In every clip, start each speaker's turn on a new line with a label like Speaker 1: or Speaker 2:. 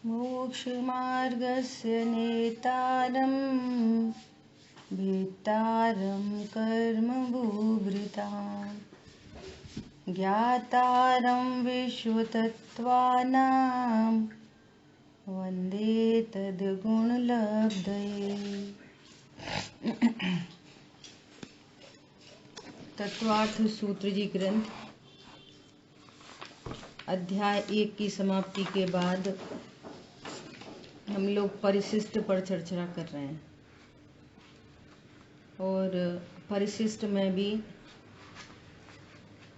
Speaker 1: मोक्षमार्गस्य नेतारं भेत्तारं कर्मभूभृतां ज्ञातारं विश्वतत्त्वानां वन्दे तद्गुणलब्धये। तत्वार्थ सूत्र जी ग्रंथ अध्याय 1 की समाप्ति के बाद हम लोग परिशिष्ट पर चर्चा कर रहे हैं और परिशिष्ट में भी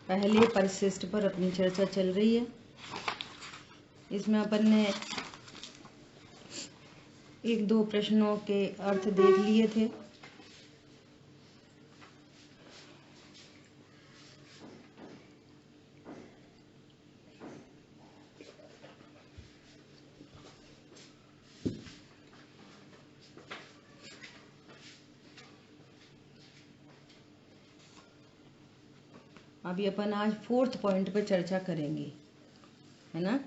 Speaker 1: पहले परिशिष्ट पर अपनी चर्चा चल रही है। इसमें अपन ने 1-2 प्रश्नों के अर्थ देख लिए थे। अभी अपन आज 4th पॉइंट पे चर्चा करेंगे, है ना।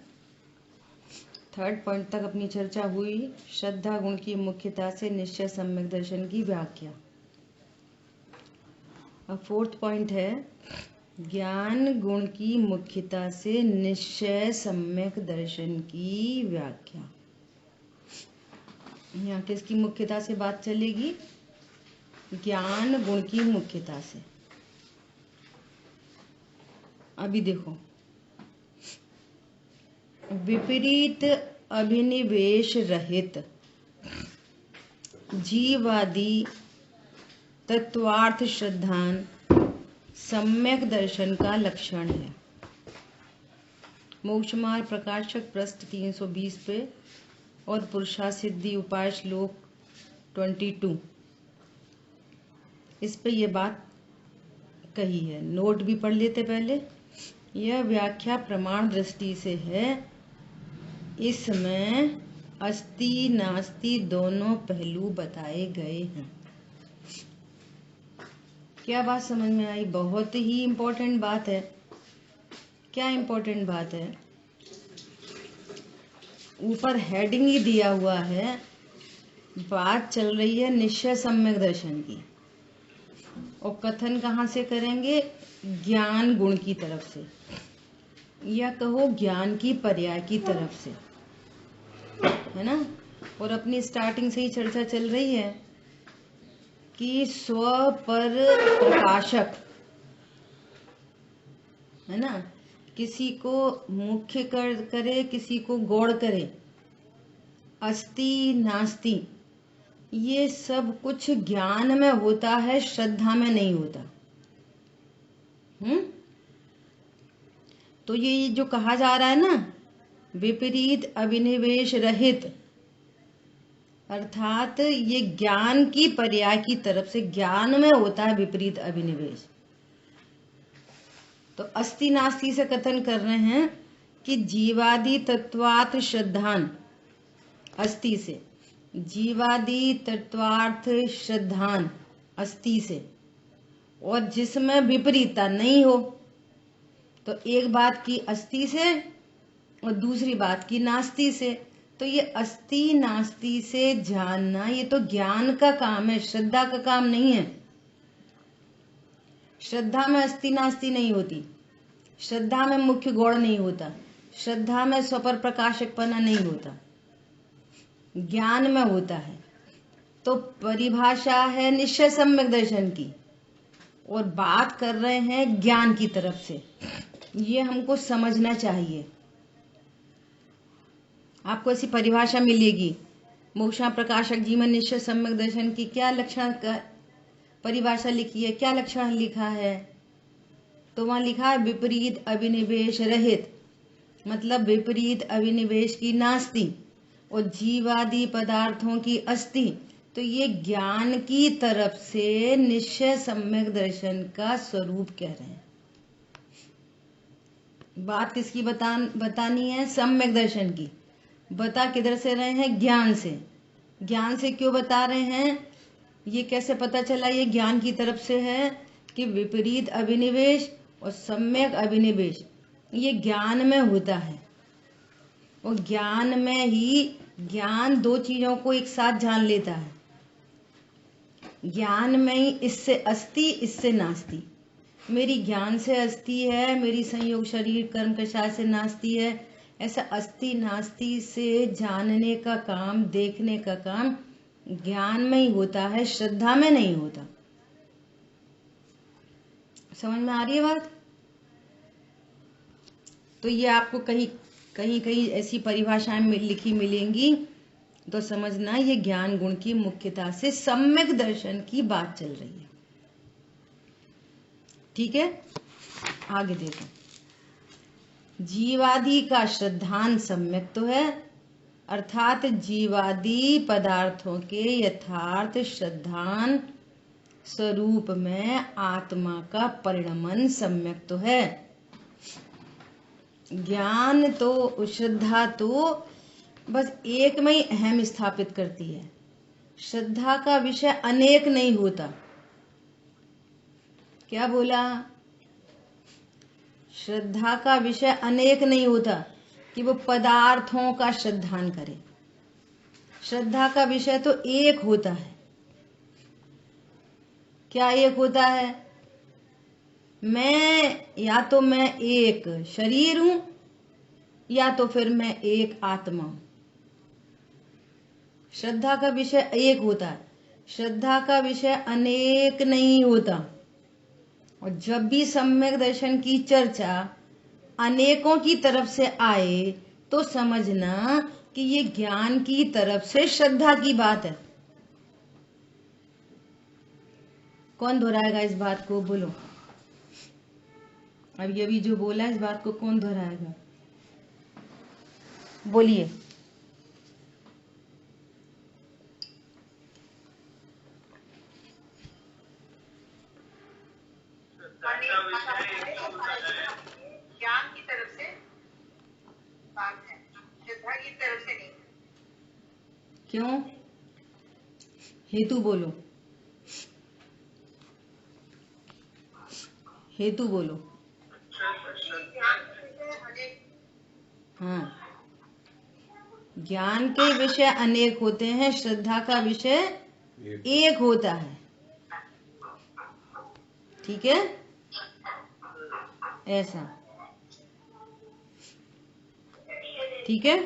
Speaker 1: 3rd पॉइंट तक अपनी चर्चा हुई। श्रद्धा गुण की मुख्यता से निश्चय सम्यक दर्शन की व्याख्या। अब 4th पॉइंट है ज्ञान गुण की मुख्यता से निश्चय सम्यक दर्शन की व्याख्या। यहाँ किसकी मुख्यता से बात चलेगी? ज्ञान गुण की मुख्यता से। अभी देखो, विपरीत अभिनिवेश रहित जीवादि तत्वार्थ श्रद्धान सम्यक दर्शन का लक्षण है। मोक्षमार्ग प्रकाशक पृष्ठ 320 पे और पुरुषार्थ सिद्धि उपाय श्लोक 22 इस पे ये बात कही है। नोट भी पढ़ लेते पहले। यह व्याख्या प्रमाण दृष्टि से है। इसमें अस्ति नास्ति दोनों पहलू बताए गए हैं। क्या बात समझ में आई? बहुत ही इम्पोर्टेंट बात है। क्या इम्पोर्टेंट बात है? ऊपर हेडिंग ही दिया हुआ है। बात चल रही है निश्चय सम्यक दर्शन की और कथन कहाँ से करेंगे? ज्ञान गुण की तरफ से, या कहो ज्ञान की पर्याय की तरफ से, है ना। और अपनी स्टार्टिंग से ही चर्चा चल रही है कि स्व पर प्रकाशक, है ना, किसी को मुख्य करे, किसी को गौड़ करे, अस्ति नास्ति, ये सब कुछ ज्ञान में होता है, श्रद्धा में नहीं होता। तो ये जो कहा जा रहा है ना, विपरीत अभिनिवेश रहित, अर्थात ये ज्ञान की पर्याय की तरफ से, ज्ञान में होता है विपरीत अभिनिवेश। तो अस्ति नास्ति से कथन कर रहे हैं कि जीवादि तत्वार्थ श्रद्धान, अस्ति से, जीवादि तत्वार्थ श्रद्धान अस्ति से, और जिसमें विपरीतता नहीं हो। तो एक बात की अस्ति से और दूसरी बात की नास्ति से। तो ये अस्ति नास्ति से जानना, ये तो ज्ञान का काम है, श्रद्धा का काम नहीं है। श्रद्धा में अस्ति नास्ति नहीं होती, श्रद्धा में मुख्य गौड़ नहीं होता, श्रद्धा में स्वपर प्रकाशकपना नहीं होता, ज्ञान में होता है। तो परिभाषा है निश्चय सम्यक दर्शन की और बात कर रहे हैं ज्ञान की तरफ से। ये हमको समझना चाहिए। आपको ऐसी परिभाषा मिलेगी, मोक्षा प्रकाशक जी में निश्चय सम्यक दर्शन की क्या लक्षण का परिभाषा लिखी है, क्या लक्षण लिखा है? तो वहां लिखा है विपरीत अभिनिवेश रहित, मतलब विपरीत अभिनिवेश की नास्ति और जीवादि पदार्थों की अस्ति। तो ये ज्ञान की तरफ से निश्चय सम्यक दर्शन का स्वरूप कह रहे हैं। बात किसकी बतानी है? सम्यक दर्शन की। बता किधर से रहे हैं? ज्ञान से। ज्ञान से क्यों बता रहे हैं? ये कैसे पता चला ये ज्ञान की तरफ से है? कि विपरीत अभिनिवेश और सम्यक अभिनिवेश ये ज्ञान में होता है। और ज्ञान में ही ज्ञान दो चीजों को एक साथ जान लेता है। ज्ञान में ही इससे अस्ति इससे नास्ति, मेरी ज्ञान से अस्ति है, मेरी संयोग शरीर कर्म कषाय से नास्ति है, ऐसा अस्ति नास्ति से जानने का काम, देखने का काम ज्ञान में ही होता है, श्रद्धा में नहीं होता। समझ में आ रही है बात? तो ये आपको कहीं कहीं ऐसी परिभाषाएं लिखी मिलेंगी तो समझना ये ज्ञान गुण की मुख्यता से सम्यक दर्शन की बात चल रही है। ठीक है, आगे देखो। जीवादि का श्रद्धान सम्यक तो है, अर्थात जीवादि पदार्थों के यथार्थ श्रद्धान स्वरूप में आत्मा का परिणमन सम्यक तो है। ज्ञान तो, श्रद्धा तो बस एक में ही अहम स्थापित करती है। श्रद्धा का विषय अनेक नहीं होता। क्या बोला? श्रद्धा का विषय अनेक नहीं होता कि वो पदार्थों का श्रद्धान करे। श्रद्धा का विषय तो एक होता है। क्या एक होता है? या तो मैं एक शरीर हूं या तो फिर मैं एक आत्मा हूं। श्रद्धा का विषय एक होता है, श्रद्धा का विषय अनेक नहीं होता। और जब भी सम्यक दर्शन की चर्चा अनेकों की तरफ से आए तो समझना कि ये ज्ञान की तरफ से श्रद्धा की बात है। कौन दोहराएगा इस बात को? बोलो। अब ये भी जो बोला इस बात को कौन दोहराएगा? बोलिए।
Speaker 2: ज्ञान की तरफ से बात है, श्रद्धा की तरफ से नहीं।
Speaker 1: क्यों? हेतु बोलो, हेतु बोलो। हाँ, ज्ञान के विषय अनेक होते हैं, श्रद्धा का विषय एक होता है। ठीक है, ऐसा। ठीक है,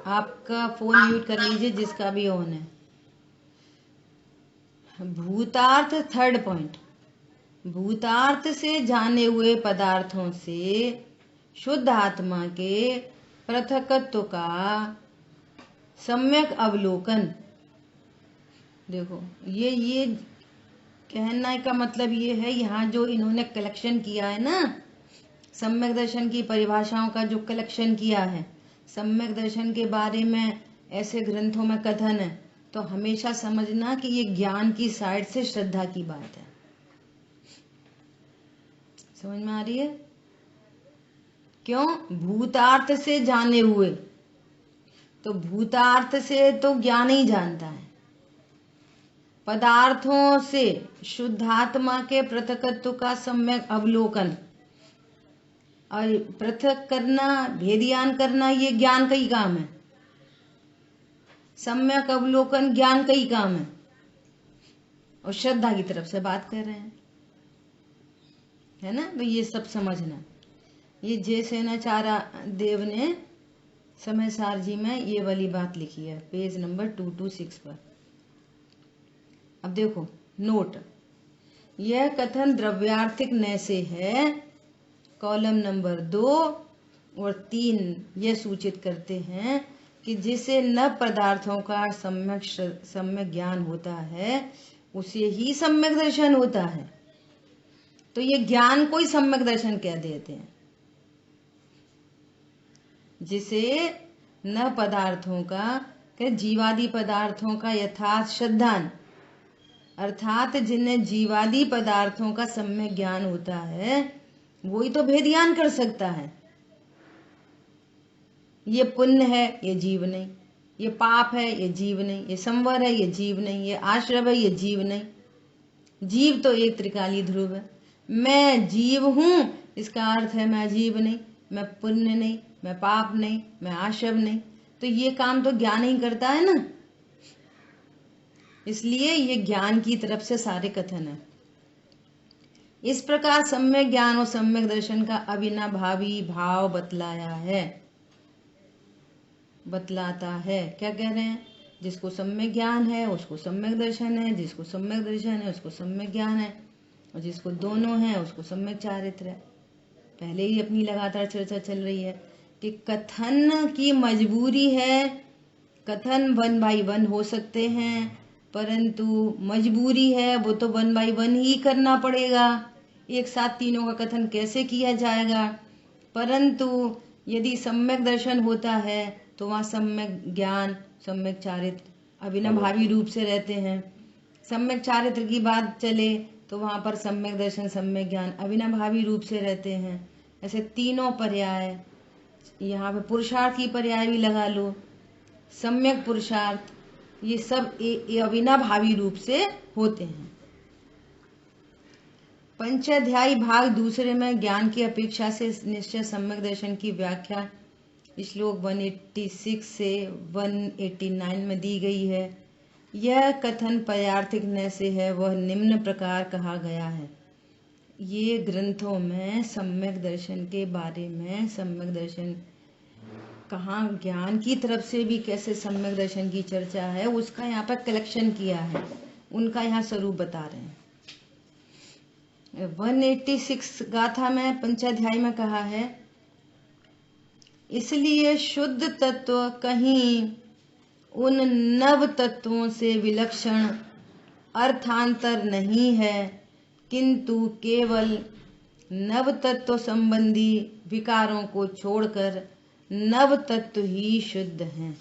Speaker 1: आपका फोन म्यूट कर लीजिए जिसका भी ऑन है। भूतार्थ, थर्ड पॉइंट। भूतार्थ से जाने हुए पदार्थों से शुद्ध आत्मा के पृथकत्व का सम्यक अवलोकन। देखो, ये कहने का मतलब ये है, यहाँ जो इन्होंने कलेक्शन किया है ना, सम्यक दर्शन की परिभाषाओं का जो कलेक्शन किया है, सम्यक दर्शन के बारे में ऐसे ग्रंथों में कथन है, तो हमेशा समझना कि ये ज्ञान की साइड से श्रद्धा की बात है। समझ में आ रही है? क्यों? भूतार्थ से जाने हुए, तो भूतार्थ से तो ज्ञान ही जानता है। पदार्थों से शुद्धात्मा के पृथकत्व का सम्यक अवलोकन और पृथक करना, भेदियान करना, ये ज्ञान का ही काम है। सम्यक अवलोकन ज्ञान का ही काम है। और श्रद्धा की तरफ से बात कर रहे हैं, है ना? तो ये सब समझना। ये जयसेनाचार्य देव ने समय सार जी में ये वाली बात लिखी है, पेज नंबर 226 पर। अब देखो नोट, यह कथन द्रव्यार्थिक न से है। कॉलम नंबर 2 और 3 यह सूचित करते हैं कि जिसे न पदार्थों का सम्यक ज्ञान होता है उसे ही सम्यक दर्शन होता है। तो ये ज्ञान को ही सम्यक दर्शन कह देते हैं। जिसे न पदार्थों का, जीवादि पदार्थों का यथार्थ श्रद्धान, अर्थात जिन्हें जीवादि पदार्थों का सम्यक ज्ञान होता है वही तो भेदियान कर सकता है। ये पुण्य है, ये जीव नहीं, ये पाप है, ये जीव नहीं, ये संवर है, ये जीव नहीं, ये आश्रव है, ये जीव नहीं। जीव तो एक त्रिकाली ध्रुव है। मैं जीव हूं, इसका अर्थ है मैं अजीब नहीं, मैं पुण्य नहीं, मैं पाप नहीं, मैं आशव नहीं। तो ये काम तो ज्ञान ही करता है ना, इसलिए ये ज्ञान की तरफ से सारे कथन है। इस प्रकार सम्यक ज्ञान और सम्यक दर्शन का अविनाभावी भाव बतलाता है। क्या कह रहे हैं? जिसको सम्यक ज्ञान है उसको सम्यक दर्शन है, जिसको सम्यक दर्शन है उसको सम्यक ज्ञान है, और जिसको दोनों है उसको सम्यक चारित्र है। पहले ही अपनी लगातार चर्चा चल रही है कि कथन की मजबूरी है। कथन 1 by 1 हो सकते हैं, परंतु मजबूरी है, वो तो 1 by 1 ही करना पड़ेगा। एक साथ तीनों का कथन कैसे किया जाएगा? परंतु यदि सम्यक दर्शन होता है तो वहाँ सम्यक ज्ञान, सम्यक चारित्र अविनाभावी रूप से रहते हैं। सम्यक चारित्र की बात चले तो वहाँ पर सम्यक दर्शन, सम्यक ज्ञान अविनाभावी रूप से रहते हैं। ऐसे तीनों पर्याय, यहाँ पे पुरुषार्थ की पर्याय भी लगा लो, सम्यक पुरुषार्थ, ये सब अविनाभावी रूप से होते हैं। पंचाध्यायी भाग दूसरे में ज्ञान की अपेक्षा से निश्चय सम्यक दर्शन की व्याख्या श्लोक 186 से 189 में दी गई है। यह कथन पर्यार्थिक न से है, वह निम्न प्रकार कहा गया है। ये ग्रंथों में सम्यक दर्शन के बारे में, सम्यक दर्शन कहाँ जहां की तरफ से भी कैसे सम्यक दर्शन की चर्चा है उसका यहाँ पर कलेक्शन किया है, उनका यहाँ स्वरूप बता रहे हैं। 186 गाथा में पंचाध्याय में कहा है, इसलिए शुद्ध तत्व कहीं उन नव तत्वों से विलक्षण अर्थांतर नहीं है, किंतु केवल नव तत्व संबंधी विकारों को छोड़कर नव तत्व ही शुद्ध हैं।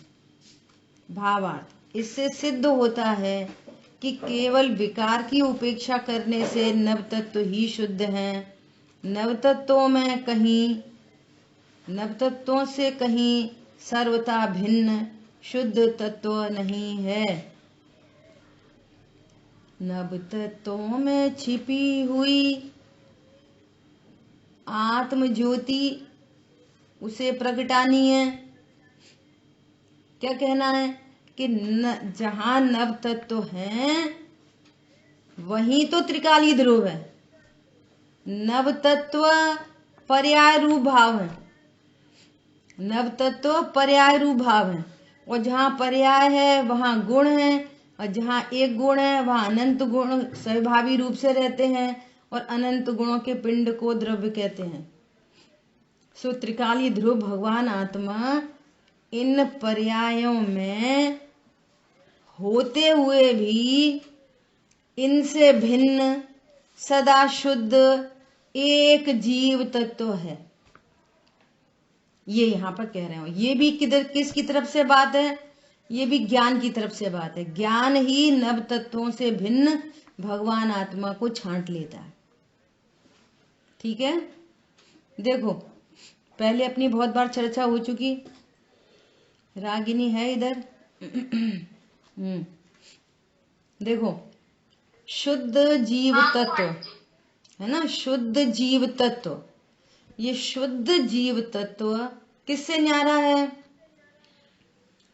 Speaker 1: भावार्थ, इससे सिद्ध होता है कि केवल विकार की उपेक्षा करने से नव तत्व ही शुद्ध हैं। नव तत्वों से कहीं सर्वथा भिन्न शुद्ध तत्व नहीं है। नव तत्वों में छिपी हुई आत्म ज्योति उसे प्रगटानी है। क्या कहना है कि जहां नव तत्व हैं वहीं तो त्रिकाली ध्रुव है। नव तत्व पर्याय रूप भाव है, नव तत्व पर्याय रूप भाव है, और जहाँ पर्याय है वहाँ गुण है, और जहाँ एक गुण है वहाँ अनंत गुण स्वभावी रूप से रहते हैं, और अनंत गुणों के पिंड को द्रव्य कहते हैं। सो त्रिकाली ध्रुव भगवान आत्मा इन पर्यायों में होते हुए भी इनसे भिन्न सदा शुद्ध एक जीव तत्व है। ये यहाँ पर कह रहे हो। ये भी किसकी तरफ से बात है? ये भी ज्ञान की तरफ से बात है। ज्ञान ही नव तत्वों से भिन्न भगवान आत्मा को छांट लेता है। ठीक है, देखो पहले अपनी बहुत बार चर्चा हो चुकी। रागिनी है इधर? देखो, शुद्ध जीव तत्व है ना, शुद्ध जीव तत्व। ये शुद्ध जीव तत्व किससे न्यारा है?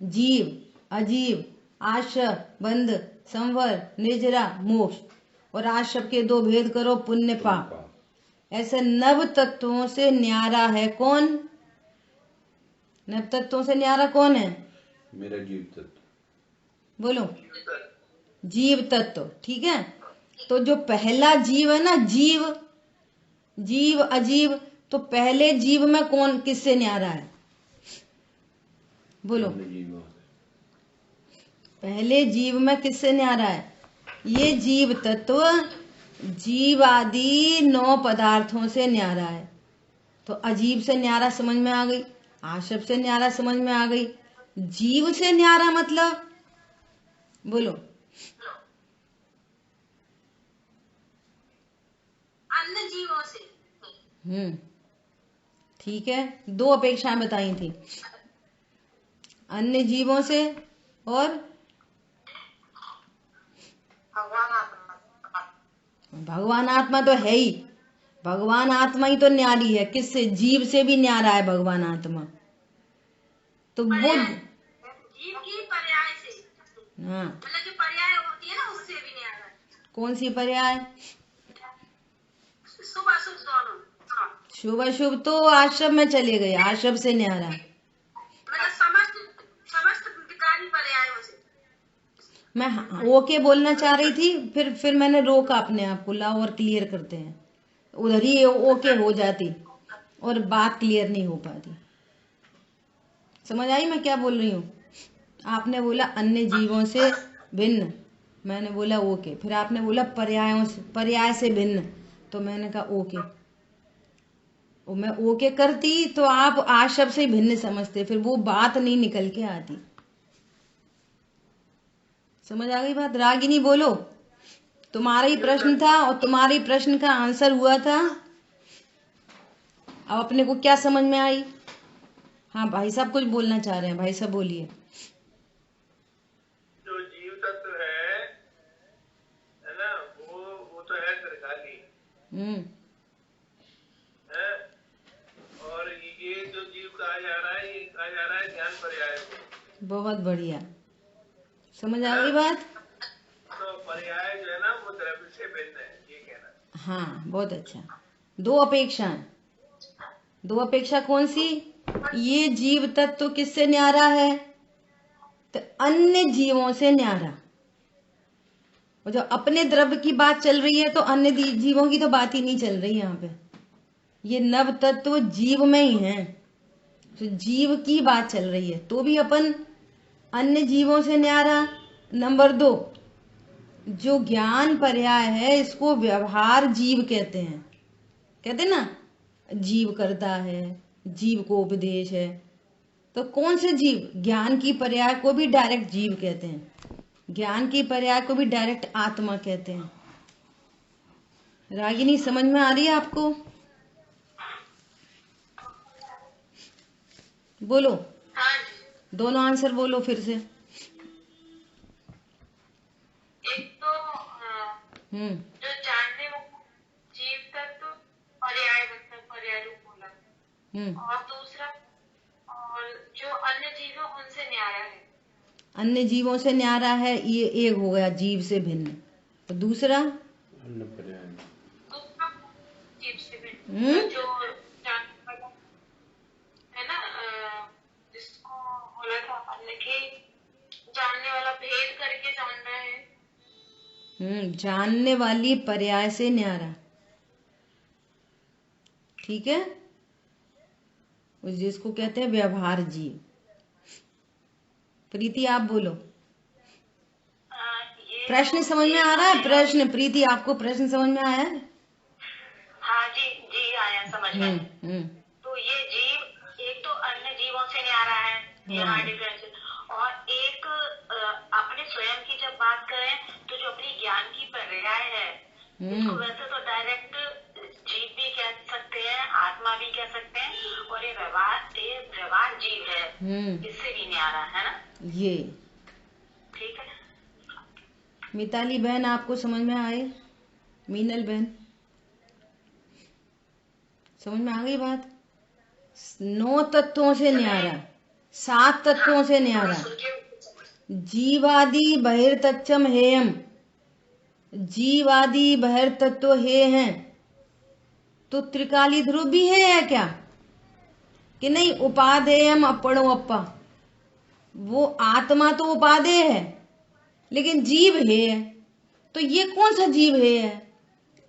Speaker 1: जीव, अजीव, आश्रव, बंध, संवर, निर्जरा, मोक्ष। और आश्रव के दो भेद करो, पुण्य पाप। ऐसे नव तत्वों से न्यारा है कौन? नव तत्वों से न्यारा कौन है?
Speaker 3: मेरा जीव तत्व।
Speaker 1: बोलो, जीव तत्व। ठीक है, तो जो पहला जीव है ना, जीव अजीव, तो पहले जीव में कौन किससे न्यारा है? बोलो, पहले जीव में किससे न्यारा है? ये जीव तत्व जीव आदि 9 पदार्थों से न्यारा है। तो अजीब से न्यारा समझ में आ गई, आश्रव से न्यारा समझ में आ गई, जीव से न्यारा मतलब बोलो,
Speaker 2: अन्य जीवों से।
Speaker 1: ठीक है, 2 अपेक्षाएं बताई थी, अन्य जीवों से और
Speaker 2: भगवान आत्मा।
Speaker 1: भगवान आत्मा तो है ही, भगवान आत्मा ही तो न्यारी है, किससे? जीव से भी न्यारा है भगवान आत्मा। तो वो
Speaker 2: जीव की पर्याय से,
Speaker 1: हाँ,
Speaker 2: मतलब जो पर्याय होती है ना, उससे भी न्यारा है।
Speaker 1: कौन सी पर्याय?
Speaker 2: शुभ अशुभ दोनों। हाँ,
Speaker 1: शुभ अशुभ तो आश्रम में चले गए, आश्रम से न्यारा।
Speaker 2: मतलब समस्त विकारी पर्यायों से।
Speaker 1: मैं ओके बोलना चाह रही थी, फिर मैंने रोका अपने आप को, लाओ और क्लियर करते हैं। उधर ही ओके हो जाती और बात क्लियर नहीं हो पाती। समझ आई मैं क्या बोल रही हूँ? आपने बोला अन्य जीवों से भिन्न, मैंने बोला ओके। फिर आपने बोला पर्याय से भिन्न, तो मैंने कहा ओके। और मैं ओके करती तो आप आज शब्द से भिन्न समझते, फिर वो बात नहीं निकल के आती। समझ आ गई बात? रागिनी बोलो, तुम्हारा ही प्रश्न था और तुम्हारे प्रश्न का आंसर हुआ था। अब अपने को क्या समझ में आई? हाँ भाई साहब कुछ बोलना चाह रहे हैं, भाई साहब बोलिए।
Speaker 4: जो जीव तत्व है ना, वो तो है त्रिकाली है। और ये जो जीव कहा जा रहा है, ये कहा जा रहा है ज्ञान पर्याय को।
Speaker 1: बहुत बढ़िया, समझ आ गई बात?
Speaker 4: तो पर्याय जो है ना, वो द्रव्य से भिन्न है, ये कहना।
Speaker 1: हाँ बहुत अच्छा। दो अपेक्षाएं, दो अपेक्षा कौन सी? ये जीव तत्व किससे न्यारा है? तो अन्य जीवों से न्यारा। और जब अपने द्रव्य की बात चल रही है तो अन्य जीवों की तो बात ही नहीं चल रही यहाँ पे। ये नव तत्व जीव में ही है, तो जीव की बात चल रही है, तो भी अपन अन्य जीवों से न्यारा। नंबर 2, जो ज्ञान पर्याय है इसको व्यवहार जीव कहते हैं। कहते ना, जीव करता है, जीव को उपदेश है। तो कौन से जीव? ज्ञान की पर्याय को भी डायरेक्ट जीव कहते हैं, ज्ञान की पर्याय को भी डायरेक्ट आत्मा कहते हैं। रागिनी समझ में आ रही है आपको? बोलो,
Speaker 2: हाँ जी।
Speaker 1: दोनों आंसर बोलो फिर से।
Speaker 2: एक तो जो जानने वाला जीव तत्व पर्याय, मतलब पर्याय रूप बोला, और दूसरा, और जो अन्य जीव है उनसे न्यारा है।
Speaker 1: अन्य जीवों से न्यारा है, ये एक हो गया जीव से भिन्न। तो दूसरा
Speaker 3: अन्य पर्याय।
Speaker 2: दूसरा जीव से भिन्न, जो जानने वाला है ना, जिसको बोला था हमने कि जानने वाला भेद करके जान रहा है।
Speaker 1: जानने वाली पर्याय से न्यारा, ठीक है, जिसको कहते हैं व्यवहार जीव। प्रीति आप बोलो, प्रश्न समझ में आ रहा है? प्रश्न, प्रीति आपको प्रश्न समझ में आया है?
Speaker 2: हाँ जी, जी आया समझ में। तो ये जीव एक तो अन्य जीवों से न्यारा है, यहाँ डिफरेंस, और एक अपने स्वयं की जब बात करें तो जो अपनी ज्ञान की पर्याय है, इसको वैसे तो डायरेक्ट जीव भी कह सकते हैं, आत्मा भी कह सकते हैं, और ये व्यवहार जीव है, इससे भी न्यारा है ना
Speaker 1: ये।
Speaker 2: ठीक है।
Speaker 1: मिताली बहन आपको समझ में आए? मीनल बहन समझ में आ गई बात? 9 तत्वों से न्यारा, 7 तत्वों से न्यारा। जीवादि बहिर्तत्वम हेयम, जीवादि बहिर्तत्व हे हैं। तो त्रिकाली ध्रुव भी है क्या कि नहीं? उपादेयम अपणो अप्पा, वो आत्मा तो उपादेय है लेकिन जीव है। तो ये कौन सा जीव है?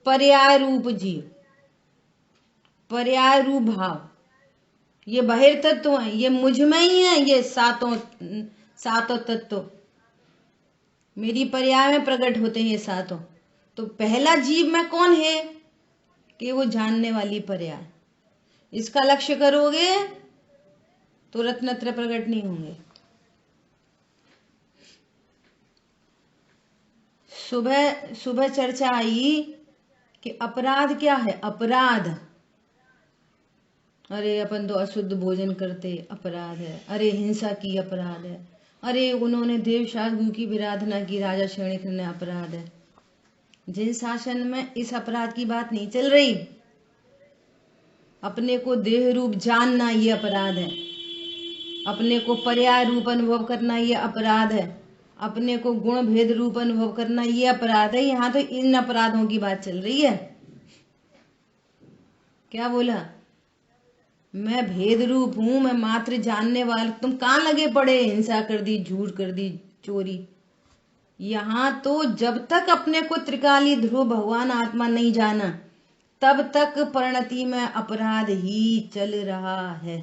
Speaker 1: पर्याय रूप जीव, पर्याय रूप भाव। ये बहिर्तत्व है, ये मुझ में ही है, ये सातों तत्व मेरी पर्याय में प्रकट होते हैं, ये सातों। तो पहला जीव में कौन है कि वो जानने वाली पर्याय। इसका लक्ष्य करोगे तो रत्नत्र प्रकट नहीं होंगे। सुबह चर्चा आई कि अपराध क्या है? अपराध, अरे अपन तो अशुद्ध भोजन करते, अपराध है। अरे हिंसा की, अपराध है। अरे उन्होंने देवशास्त्रु की विराधना की, राजा श्रेणिक ने, अपराध है। जिन शासन में इस अपराध की बात नहीं चल रही, अपने को देह रूप जानना ये अपराध है, अपने को पर्याय रूप अनुभव करना ये अपराध है, अपने को गुण भेद रूप अनुभव करना ये अपराध है। यहाँ तो इन अपराधों की बात चल रही है। क्या बोला? मैं भेद रूप हूं, मैं मात्र जानने वाला। तुम कहाँ लगे पड़े? हिंसा कर दी, झूठ कर दी, चोरी। यहाँ तो जब तक अपने को त्रिकाली ध्रुव भगवान आत्मा नहीं जाना, तब तक परिणति में अपराध ही चल रहा है।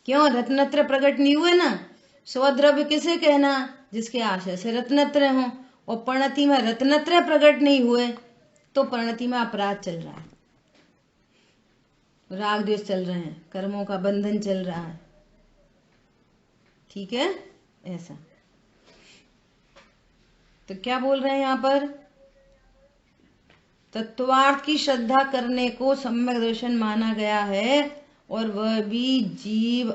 Speaker 1: क्यों? रत्नत्र प्रकट नहीं हुए ना। स्वद्रव्य किसे कहना? जिसके आशय से रत्नत्र हो। और परिणति में रत्नत्र प्रकट नहीं हुए तो परिणति में अपराध चल रहा है, राग द्वेष चल रहे हैं, कर्मों का बंधन चल रहा है। ठीक है? ऐसा तो क्या बोल रहे हैं यहाँ पर? तत्वार्थ की श्रद्धा करने को सम्यक दर्शन माना गया है, और वह भी जीव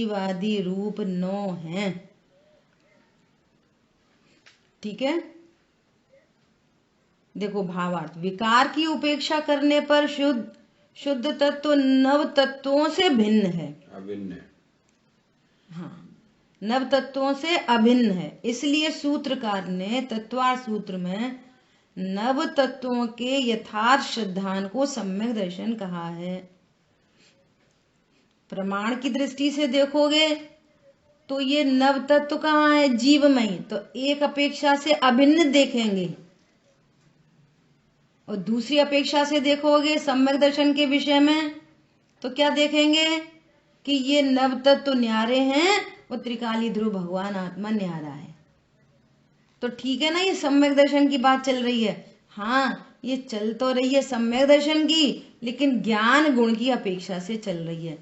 Speaker 1: आदि रूप 9 है। ठीक है? देखो भावार्थ, विकार की उपेक्षा करने पर शुद्ध तत्व नव तत्वों से भिन्न है,
Speaker 3: अभिन्न है।
Speaker 1: हाँ, नव तत्वों से अभिन्न है। इसलिए सूत्रकार ने तत्वार्थ सूत्र में नव तत्वों के यथार्थ श्रद्धान को सम्यक दर्शन कहा है। प्रमाण की दृष्टि से देखोगे तो ये नव तत्व कहाँ है? जीव में ही। तो एक अपेक्षा से अभिन्न देखेंगे, और दूसरी अपेक्षा से देखोगे सम्यक दर्शन के विषय में तो क्या देखेंगे कि ये नव तत्व न्यारे हैं और त्रिकाली ध्रुव भगवान आत्मा न्यारा है। तो ठीक है ना, ये सम्यक दर्शन की बात चल रही है। हाँ, ये चल तो रही है सम्यक दर्शन की, लेकिन ज्ञान गुण की अपेक्षा से चल रही है,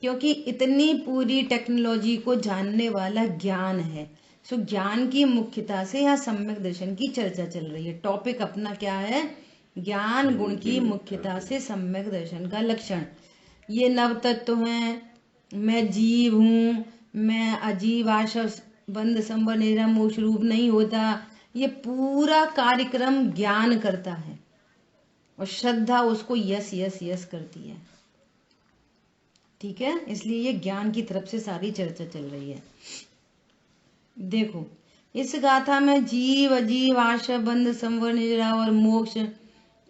Speaker 1: क्योंकि इतनी पूरी टेक्नोलॉजी को जानने वाला ज्ञान है। सो ज्ञान की मुख्यता से यहाँ सम्यक दर्शन की चर्चा चल रही है। टॉपिक अपना क्या है? ज्ञान गुण की मुख्यता से सम्यक दर्शन का लक्षण। ये नव तत्व हैं, मैं जीव हूं, मैं अजीव आशव बंध संवर निरा मोक्ष रूप नहीं होता। ये पूरा कार्यक्रम ज्ञान करता है, और श्रद्धा उसको यस यस यस करती है। ठीक है? इसलिए ये ज्ञान की तरफ से सारी चर्चा चल रही है। देखो, इस गाथा में जीव, अजीव, आशा, बंध, संवर, निद्रा और मोक्ष,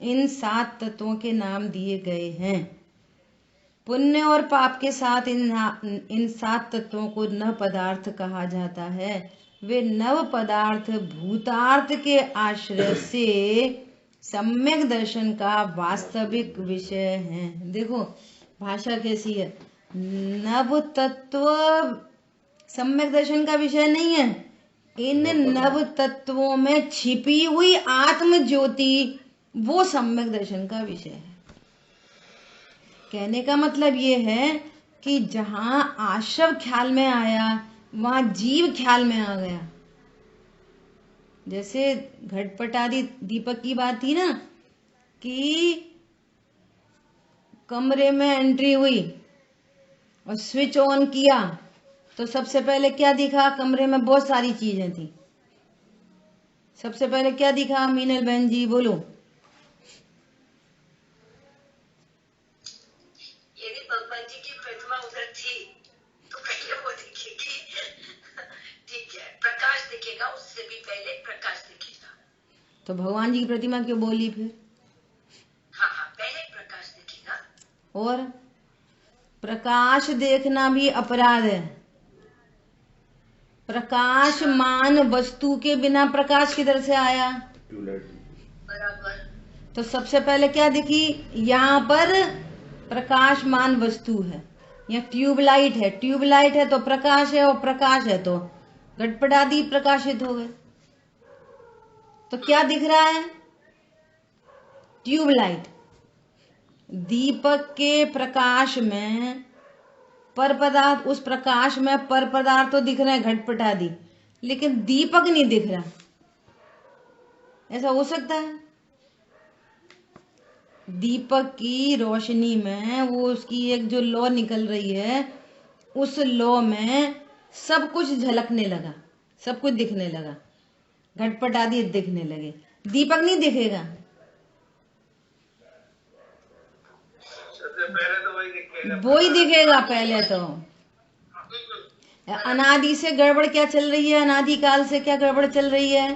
Speaker 1: इन 7 तत्वों के नाम दिए गए हैं। पुण्य और पाप के साथ इन 7 तत्वों को नव पदार्थ कहा जाता है। वे नव पदार्थ भूतार्थ के आश्रय से सम्यक दर्शन का वास्तविक विषय है। देखो भाषा कैसी है। नव तत्व सम्यक दर्शन का विषय नहीं है, इन नव तत्वों में छिपी हुई आत्म ज्योति वो सम्यक दर्शन का विषय है। कहने का मतलब ये है कि जहां आशव ख्याल में आया वहां जीव ख्याल में आ गया। जैसे घटपट आदि दीपक की बात थी ना, कि कमरे में एंट्री हुई और स्विच ऑन किया तो सबसे पहले क्या दिखा? कमरे में बहुत सारी चीजें थी। सबसे पहले क्या दिखा मीनल बहन जी, बोलो।
Speaker 2: यदि भगवान जी की प्रतिमा उधर थी तो पहले वो दिखेगी। ठीक है, प्रकाश दिखेगा, उससे भी पहले प्रकाश दिखेगा।
Speaker 1: तो भगवान जी की प्रतिमा क्यों बोली फिर?
Speaker 2: हाँ, पहले प्रकाश दिखेगा।
Speaker 1: और प्रकाश देखना भी अपराध है। प्रकाशमान वस्तु के बिना प्रकाश किधर से आया?
Speaker 2: बराबर।
Speaker 1: तो सबसे पहले क्या दिखी? यहाँ पर प्रकाशमान वस्तु है, यहाँ ट्यूबलाइट है। ट्यूबलाइट है तो प्रकाश है, और प्रकाश है तो घटपट आदि प्रकाशित हो गए। तो क्या दिख रहा है? ट्यूबलाइट। दीपक के प्रकाश में पर पदार्थ, उस प्रकाश में पर पदार्थ तो दिख रहे हैं घटपट आदि, लेकिन दीपक नहीं दिख रहा। ऐसा हो सकता है? दीपक की रोशनी में वो उसकी एक जो लौ निकल रही है, उस लौ में सब कुछ झलकने लगा, सब कुछ दिखने लगा, घटपट आदि दिखने लगे, दीपक नहीं दिखेगा।
Speaker 4: सबसे पहले तो वही दिखेगा।
Speaker 1: वही दिखेगा पहले तो। अनादि से गड़बड़ क्या चल रही है, अनादि काल से क्या गड़बड़ चल रही है?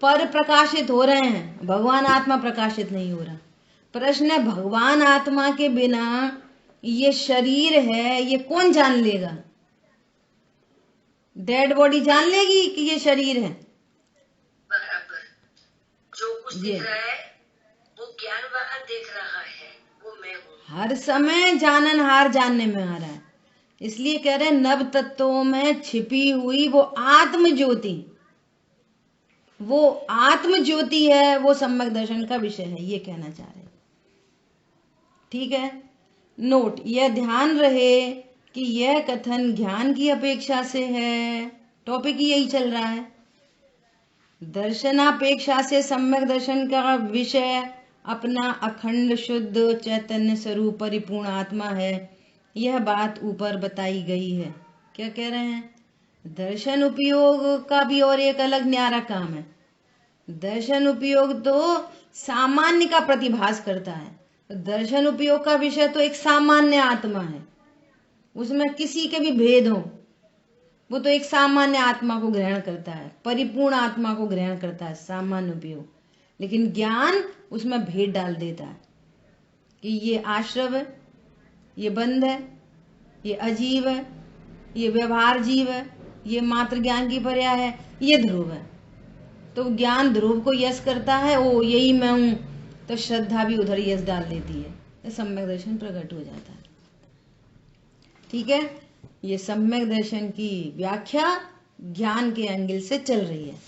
Speaker 1: पर प्रकाशित हो रहे हैं, भगवान आत्मा प्रकाशित नहीं हो रहा। प्रश्न है, भगवान आत्मा के बिना ये शरीर है ये कौन जान लेगा? डेड बॉडी जान लेगी कि ये शरीर है?
Speaker 5: बराबर। जो कुछ दिख रहा है वो ज्ञानवान देख रहा है, वो मैं हूँ।
Speaker 1: हर समय जाननहार जानने में आ रहा है। इसलिए कह रहे हैं नव तत्वों में छिपी हुई वो आत्म ज्योति, वो आत्म ज्योति है, वो सम्यक दर्शन का विषय है, ये कहना चाह रहे हैं। ठीक है, नोट, यह ध्यान रहे कि यह कथन ज्ञान की अपेक्षा से है। टॉपिक यही चल रहा है। दर्शनापेक्षा से सम्यक दर्शन का विषय अपना अखंड शुद्ध चैतन्य स्वरूप परिपूर्ण आत्मा है। यह बात ऊपर बताई गई है। क्या कह रहे हैं? दर्शन उपयोग का भी और एक अलग न्यारा काम है। दर्शन उपयोग तो सामान्य का प्रतिभास करता है, तो दर्शन उपयोग का विषय तो एक सामान्य आत्मा है, उसमें किसी के भी भेद हो, वो तो एक सामान्य आत्मा को ग्रहण करता है, परिपूर्ण आत्मा को ग्रहण करता है, सामान्य उपयोग। लेकिन ज्ञान उसमें भेद डाल देता है कि ये आश्रव है, ये बंध है, ये अजीव है, ये व्यवहार जीव है, ये मात्र ज्ञान की पर्याय है, ये ध्रुव है। तो ज्ञान ध्रुव को यश करता है, ओ यही मैं हूं, तो श्रद्धा भी उधर यश डाल देती है, तो सम्यक दर्शन प्रकट हो जाता है। ठीक है, ये सम्यक दर्शन की व्याख्या ज्ञान के एंगल से चल रही है।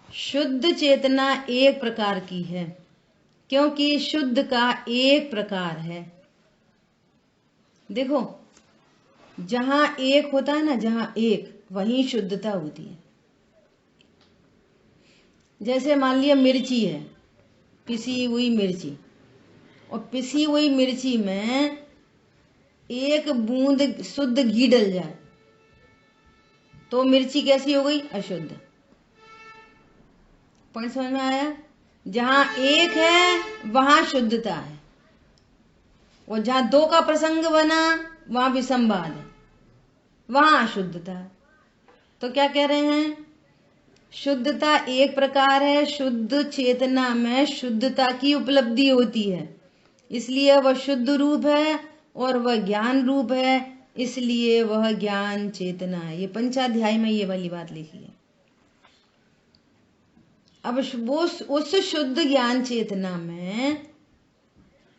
Speaker 1: शुद्ध चेतना एक प्रकार की है, क्योंकि शुद्ध का एक प्रकार है। देखो, जहां एक होता है ना, जहां एक, वहीं शुद्धता होती है। जैसे मान लिया मिर्ची है, पिसी हुई मिर्ची, और पिसी हुई मिर्ची में एक बूंद शुद्ध घी डल जाए तो मिर्ची कैसी हो गई? अशुद्ध। पॉइंट समझ में आया? जहां एक है वहां शुद्धता है, और जहां दो का प्रसंग बना वहां विसंवाद है, वहां अशुद्धता है। तो क्या कह रहे हैं? शुद्धता एक प्रकार है, शुद्ध चेतना में शुद्धता की उपलब्धि होती है, इसलिए वह शुद्ध रूप है, और वह ज्ञान रूप है, इसलिए वह ज्ञान चेतना है। ये पंचाध्याय में ये वाली बात लिखी है। अब वो उस शुद्ध ज्ञान चेतना में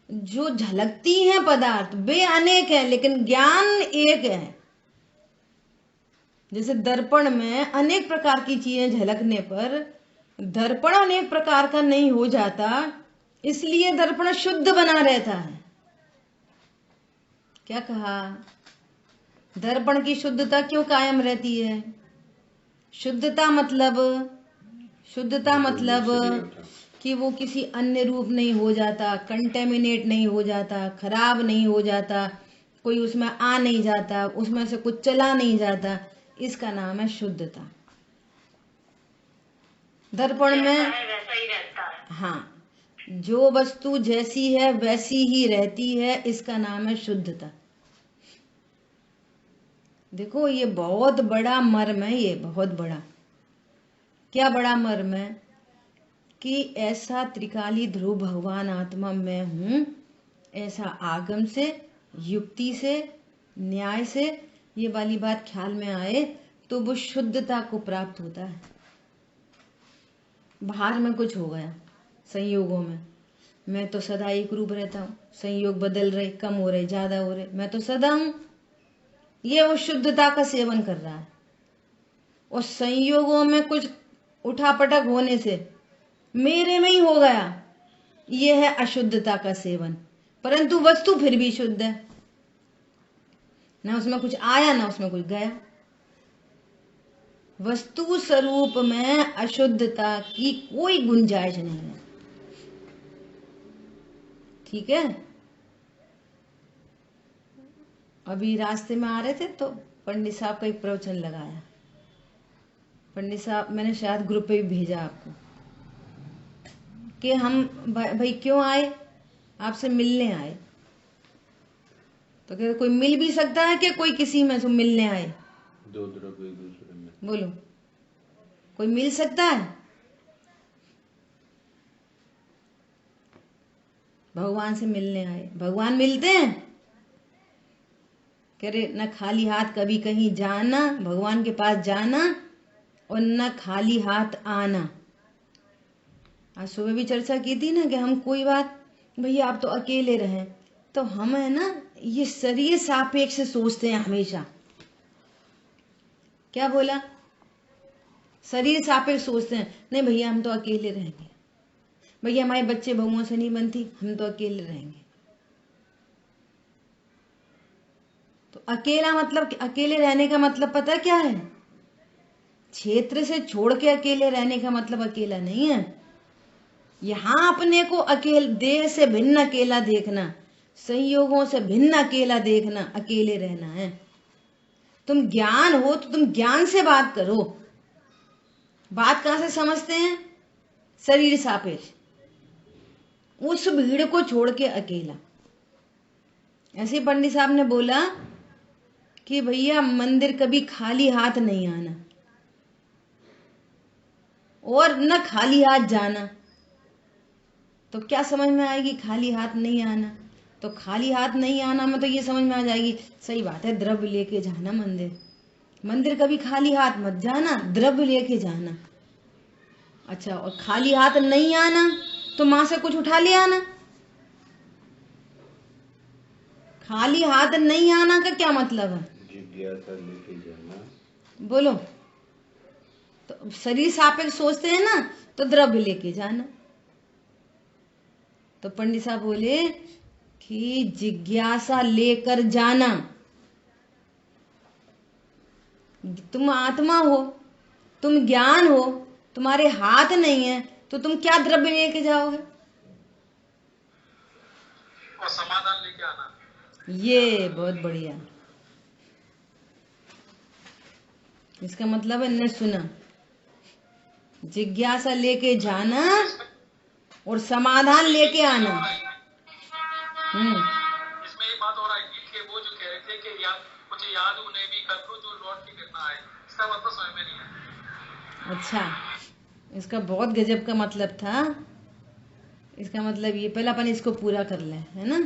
Speaker 1: जो झलकती हैं पदार्थ, वे अनेक हैं, लेकिन ज्ञान एक है। जैसे दर्पण में अनेक प्रकार की चीजें झलकने पर दर्पण अनेक प्रकार का नहीं हो जाता, इसलिए दर्पण शुद्ध बना रहता है। क्या कहा? दर्पण की शुद्धता क्यों कायम रहती है? शुद्धता मतलब कि वो किसी अन्य रूप नहीं हो जाता, कंटेमिनेट नहीं हो जाता, खराब नहीं हो जाता, कोई उसमें आ नहीं जाता, उसमें से कुछ चला नहीं जाता, इसका नाम है शुद्धता। दर्पण में
Speaker 2: वैसा ही रहता है।
Speaker 1: हाँ, जो वस्तु जैसी है वैसी ही रहती है, इसका नाम है शुद्धता। देखो, ये बहुत बड़ा मर्म है, ये बहुत बड़ा। क्या बड़ा मर्म है? कि ऐसा त्रिकाली ध्रुव भगवान आत्मा मैं हूं, ऐसा आगम से, युक्ति से, न्याय से ये वाली बात ख्याल में आए तो वो शुद्धता को प्राप्त होता है। बाहर में कुछ हो गया, संयोगों में मैं तो सदा एक रूप रहता हूँ, संयोग बदल रहे, कम हो रहे, ज्यादा हो रहे, मैं तो सदा हूं, ये वो शुद्धता का सेवन कर रहा है। और संयोगों में कुछ उठापटक होने से मेरे में ही हो गया, ये है अशुद्धता का सेवन। परंतु वस्तु फिर भी शुद्ध है, ना उसमें कुछ आया ना उसमें कुछ गया। वस्तु स्वरूप में अशुद्धता की कोई गुंजाइश नहीं है। ठीक है, अभी रास्ते में आ रहे थे तो पंडित साहब का एक प्रवचन लगाया। पंडित साहब, मैंने शायद ग्रुप पे भी भेजा आपको, कि हम भाई क्यों आए? आपसे मिलने आए, तो क्या कोई मिल भी सकता है कि कोई किसी में से मिलने आए?
Speaker 3: दो द्रव्य एक दूसरे में।
Speaker 1: बोलो, कोई मिल सकता है? भगवान से मिलने आए, भगवान मिलते हैं? कह रहे न खाली हाथ कभी कहीं जाना, भगवान के पास जाना, और न खाली हाथ आना। आज सुबह भी चर्चा की थी ना कि हम कोई बात, भैया आप तो अकेले रहें, तो हम है ना ये शरीर सापेक्ष सोचते हैं हमेशा। क्या बोला? शरीर सापेक्ष सोचते हैं, नहीं भैया हम तो अकेले रहेंगे, भैया हमारे बच्चे बहुओं से नहीं बनती, हम तो अकेले रहेंगे। तो अकेला मतलब, अकेले रहने का मतलब पता क्या है? क्षेत्र से छोड़ के अकेले रहने का मतलब अकेला नहीं है। यहां अपने को अकेले, देह से भिन्न अकेला देखना, संयोगों से भिन्न अकेला देखना, अकेले रहना है। तुम ज्ञान हो तो तुम ज्ञान से बात करो। बात कहां से समझते हैं? शरीर सापेक्ष, उस भीड़ को छोड़ के अकेला। ऐसे पंडित साहब ने बोला कि भैया मंदिर कभी खाली हाथ नहीं आना और न खाली हाथ जाना। तो क्या समझ में आएगी खाली हाथ नहीं आना? तो खाली हाथ नहीं आना में तो ये समझ में आ जाएगी, सही बात है, द्रव्य लेके जाना मंदिर। मंदिर कभी खाली हाथ मत जाना, द्रव्य लेके जाना। अच्छा, और खाली हाथ नहीं आना तो मां से कुछ उठा ले आना। खाली हाथ नहीं आना का क्या मतलब है?
Speaker 3: जिज्ञासा लेके जाना।
Speaker 1: बोलो, तो शरीर सापेक्ष सोचते हैं ना, तो द्रव्य लेके जाना। तो पंडित साहब बोले कि जिज्ञासा लेकर जाना। तुम आत्मा हो, तुम ज्ञान हो, तुम्हारे हाथ नहीं है, तो तुम क्या द्रव्य लेके जाओगे?
Speaker 4: और समाधान लेके आना।
Speaker 1: ये बहुत बढ़िया, इसका मतलब है न सुना। जिज्ञासा लेके जाना और समाधान लेके आना।
Speaker 4: इसमें एक बात और आई थी कि वो जो कह रहे थे कि याद, मुझे याद उन्हें भी कर दो जो लौट के करना है, इसका मतलब समझ में नहीं है।
Speaker 1: अच्छा, इसका बहुत गजब का मतलब था। इसका मतलब ये, पहले अपन इसको पूरा कर लें, है ना।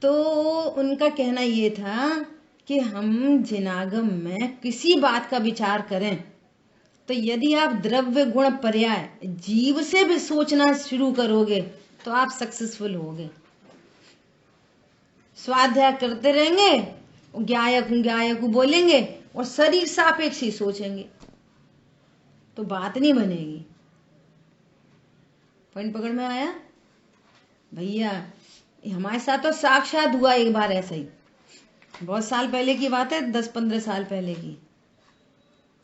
Speaker 1: तो उनका कहना ये था कि हम जिनागम में किसी बात का विचार करें तो यदि आप द्रव्य गुण पर्याय जीव से भी सोचना शुरू करोगे तो आप सक्सेसफुल होगे। स्वाध्याय करते रहेंगे, ज्ञायक बोलेंगे और शरीर सापेक्ष ही सोचेंगे तो बात नहीं बनेगी। पॉइंट पकड़ में आया भैया? हमारे साथ तो साक्षात हुआ एक बार ऐसा ही, बहुत साल पहले की बात है, 10-15 साल पहले की।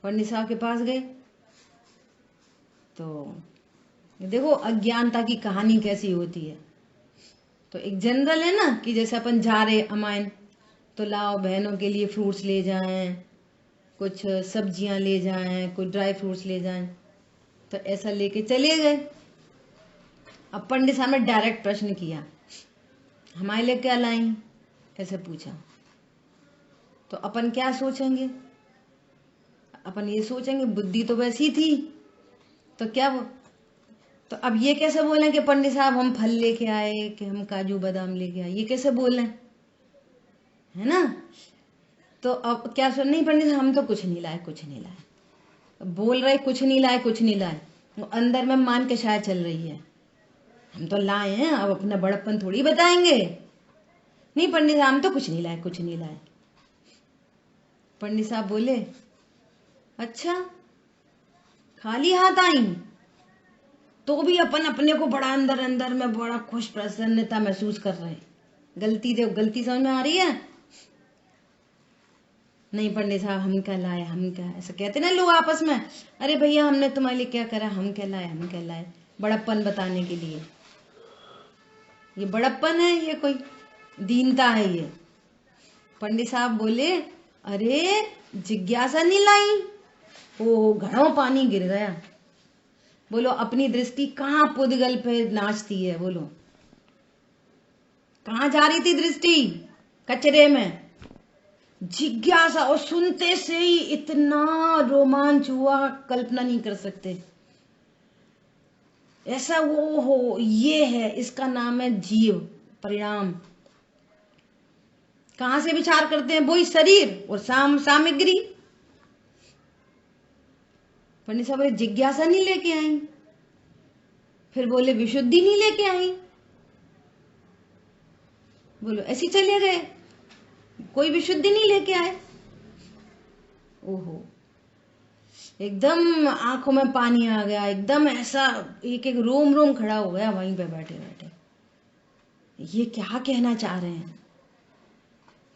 Speaker 1: पंडित साहब के पास गए तो देखो अज्ञानता की कहानी कैसी होती है। तो एक जनरल है ना कि जैसे अपन जा रहे अमायन, तो लाओ बहनों के लिए फ्रूट्स ले जाएं, कुछ सब्जियां ले जाएं, कुछ ड्राई फ्रूट्स ले जाएं, तो ऐसा लेके चले गए। अब पंडित साहब ने डायरेक्ट प्रश्न किया, हमारे लिए क्या लाई? ऐसे पूछा। तो अपन क्या सोचेंगे? अपन ये सोचेंगे बुद्धि तो वैसी थी, तो क्या वो, तो अब ये कैसे बोलें कि पंडित साहब हम फल लेके आए, कि हम काजू बादाम लेके आए, ये कैसे बोलें, है ना। तो अब क्या सुन, नहीं पंडित साहब हम तो कुछ नहीं लाए, कुछ नहीं लाए। बोल रहे कुछ नहीं लाए, कुछ नहीं लाए, वो अंदर में मान के शायद चल रही है हम तो लाए हैं, अब अपना बड़प्पन थोड़ी बताएंगे। नहीं पंडित साहब हम तो कुछ नहीं लाए, कुछ नहीं लाए। पंडित साहब बोले अच्छा, खाली हाथ आई? तो भी अपन अपने को बड़ा अंदर अंदर में बड़ा खुश प्रसन्नता महसूस कर रहे हैं। गलती समझ में आ रही है? नहीं पंडित साहब हम क्या लाए, हम क्या, ऐसा कहते ना लोग आपस में, अरे भैया हमने तुम्हारे लिए क्या करा, हम क्या लाए, हम क्या लाए, बड़प्पन बताने के लिए। ये बड़प्पन है, ये कोई दीनता है ये। पंडित साहब बोले अरे जिज्ञासा नहीं लाई, ओ घड़ों पानी गिर गया। बोलो अपनी दृष्टि कहाँ पुद्गल पे नाचती है, बोलो कहाँ जा रही थी दृष्टि? कचरे में। जिज्ञासा, और सुनते से ही इतना रोमांच हुआ, कल्पना नहीं कर सकते। ऐसा वो हो, ये है, इसका नाम है जीव परिणाम। कहां से विचार करते हैं? वही शरीर और सामग्री। पंडित साहब बोले जिज्ञासा नहीं लेके आई, फिर बोले विशुद्धि नहीं लेके आई, बोलो ऐसे चले गए, कोई विशुद्धि नहीं लेके आए। ओहो, एकदम आंखों में पानी आ गया, एकदम ऐसा एक एक रोम रोम खड़ा हो गया वहीं पे बैठे बैठे। ये क्या कहना चाह रहे हैं?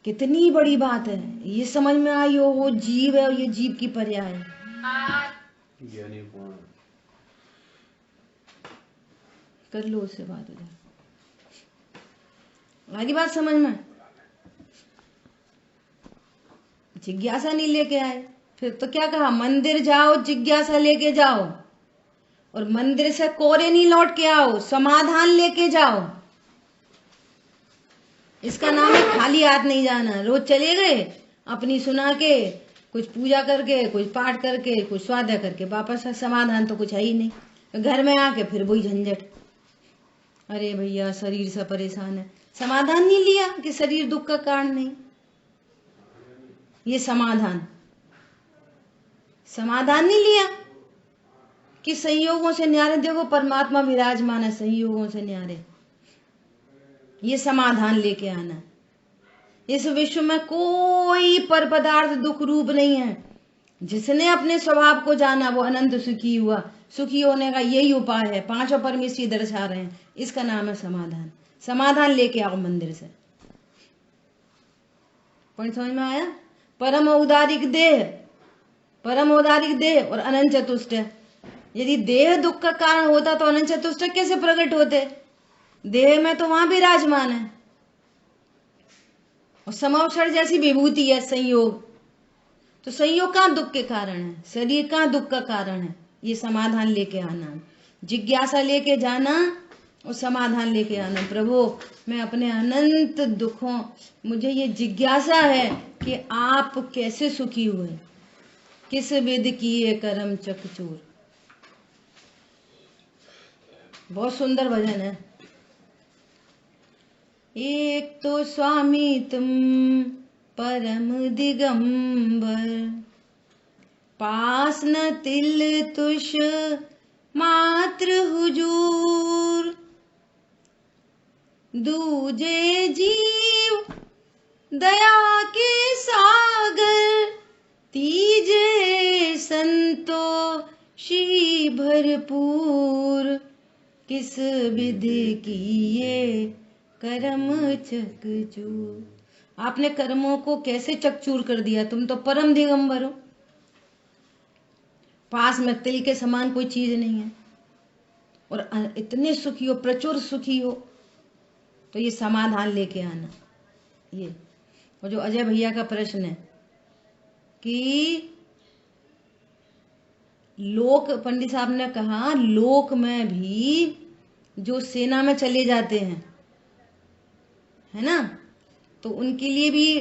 Speaker 1: कितनी बड़ी बात है, ये समझ में आई हो, वो जीव है और ये जीव की पर्याय है।
Speaker 3: ज्ञानी कौन?
Speaker 1: कर लो उससे बात उधर। आगे बात समझ में? जिज्ञासा नहीं लेके आए, फिर तो क्या कहा? मंदिर जाओ जिज्ञासा लेके जाओ, और मंदिर से कोरे नहीं लौट के आओ, समाधान लेके जाओ। इसका नाम है खाली हाथ नहीं जाना। रोज चले गए अपनी सुना के, कुछ पूजा करके, कुछ पाठ करके, कुछ स्वाध्याय करके वापस। समाधान तो कुछ है ही नहीं। घर में आके फिर वही झंझट। अरे भैया शरीर से परेशान है, समाधान नहीं लिया कि शरीर दुख का कारण नहीं। ये समाधान नहीं लिया कि संयोगों से न्यारे। देखो परमात्मा विराजमान है संयोगों से न्यारे। ये समाधान लेके आना। इस विश्व में कोई पर पदार्थ दुख रूप नहीं है। जिसने अपने स्वभाव को जाना वो अनंत सुखी हुआ। सुखी होने का यही उपाय है, पांचों परमेश्वरी दर्शा रहे हैं। इसका नाम है समाधान। समाधान लेके आओ मंदिर से। पॉइंट समझ में आया? परम औदारिक देह और अनंत चतुष्ट। यदि देह दुख का कारण होता तो अनंत चतुष्ट कैसे प्रकट होते? देह में तो वहां विराजमान है, और समअवसर जैसी विभूति है संयोग। तो संयोग कहाँ दुख के कारण है? शरीर कहाँ दुख का कारण है? ये समाधान लेके आना, जिज्ञासा लेके जाना और समाधान लेके आना। प्रभु मैं अपने अनंत दुखों, मुझे ये जिज्ञासा है कि आप कैसे सुखी हुए, किस विधि किए कर्म चकचूर। बहुत सुंदर भजन है। एक तो स्वामी तुम परम दिगंबर, पास न तिल तुष मात्र हुजूर। दूजे जीव दया के सागर, तीजे संतोषी भरपूर। किस विधि किए कर्म चकचूर। आपने कर्मों को कैसे चकचूर कर दिया? तुम तो परम दिगंबर हो, पास में तिल के समान कोई चीज नहीं है, और इतने सुखी हो, प्रचुर सुखी हो। तो ये समाधान लेके आना। ये और जो अजय भैया का प्रश्न है कि लोक, पंडित साहब ने कहा लोक में भी जो सेना में चले जाते हैं, है ना, तो उनके लिए भी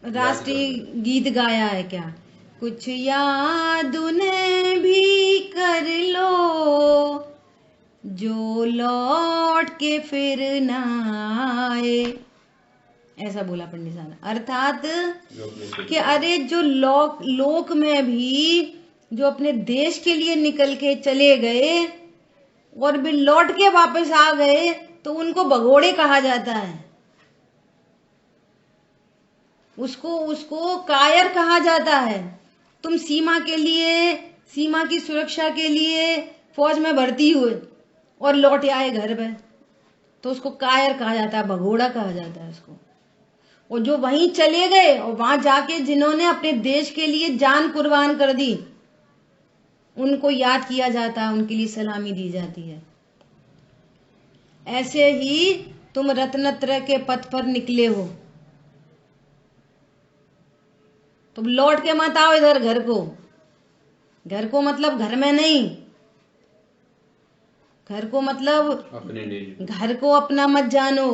Speaker 1: राष्ट्रीय गीत गाया है क्या? कुछ याद उन्हें भी कर लो जो लौट के फिर ना आए। ऐसा बोला पंडित साहब। अर्थात कि अरे जो लोक में भी जो अपने देश के लिए निकल के चले गए और भी लौट के वापस आ गए तो उनको भगोड़े कहा जाता है। उसको कायर कहा जाता है। तुम सीमा के लिए, सीमा की सुरक्षा के लिए फौज में भर्ती हुए और लौट आए घर पे, तो उसको कायर कहा जाता है, भगोड़ा कहा जाता है उसको। और जो वहीं चले गए और वहां जाके जिन्होंने अपने देश के लिए जान कुर्बान कर दी, उनको याद किया जाता है, उनके लिए सलामी दी जाती है। ऐसे ही तुम रत्नत्रय के पथ पर निकले हो, तुम लौट के मत आओ इधर घर को। घर को मतलब घर में नहीं, घर को मतलब
Speaker 3: अपने नहीं।
Speaker 1: घर को अपना मत जानो।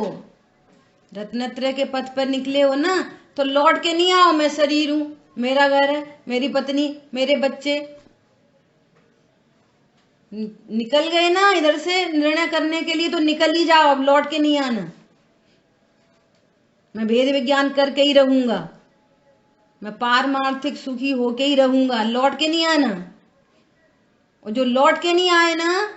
Speaker 1: रत्नत्रय के पथ पर निकले हो ना, तो लौट के नहीं आओ मैं शरीर हूं, मेरा घर है, मेरी पत्नी, मेरे बच्चे। निकल गए ना इधर से निर्णय करने के लिए, तो निकल ही जाओ, अब लौट के नहीं आना। मैं भेद विज्ञान करके ही रहूंगा, मैं पारमार्थिक सुखी होके ही रहूंगा, लौट के नहीं आना। और जो लौट के नहीं आए ना,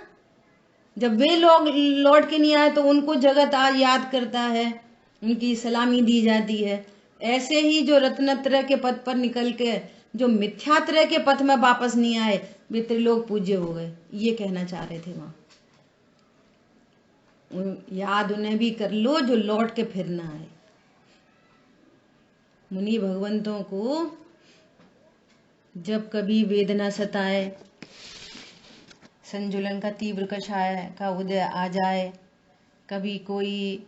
Speaker 1: जब वे लोग लौट के नहीं आए तो उनको जगत आज याद करता है, उनकी सलामी दी जाती है। ऐसे ही जो रत्नत्रय के पथ पर निकल के जो मिथ्यात्रय के पथ में वापस नहीं आए, वे त्रिलोक पूज्य हो गए, ये कहना चाह रहे थे वहां। याद उन्हें भी कर लो जो लौट के फिर ना आए। मुनि भगवंतों को जब कभी वेदना सताए, संजुलन का तीव्र कषाय का उदय आ जाए, कभी कोई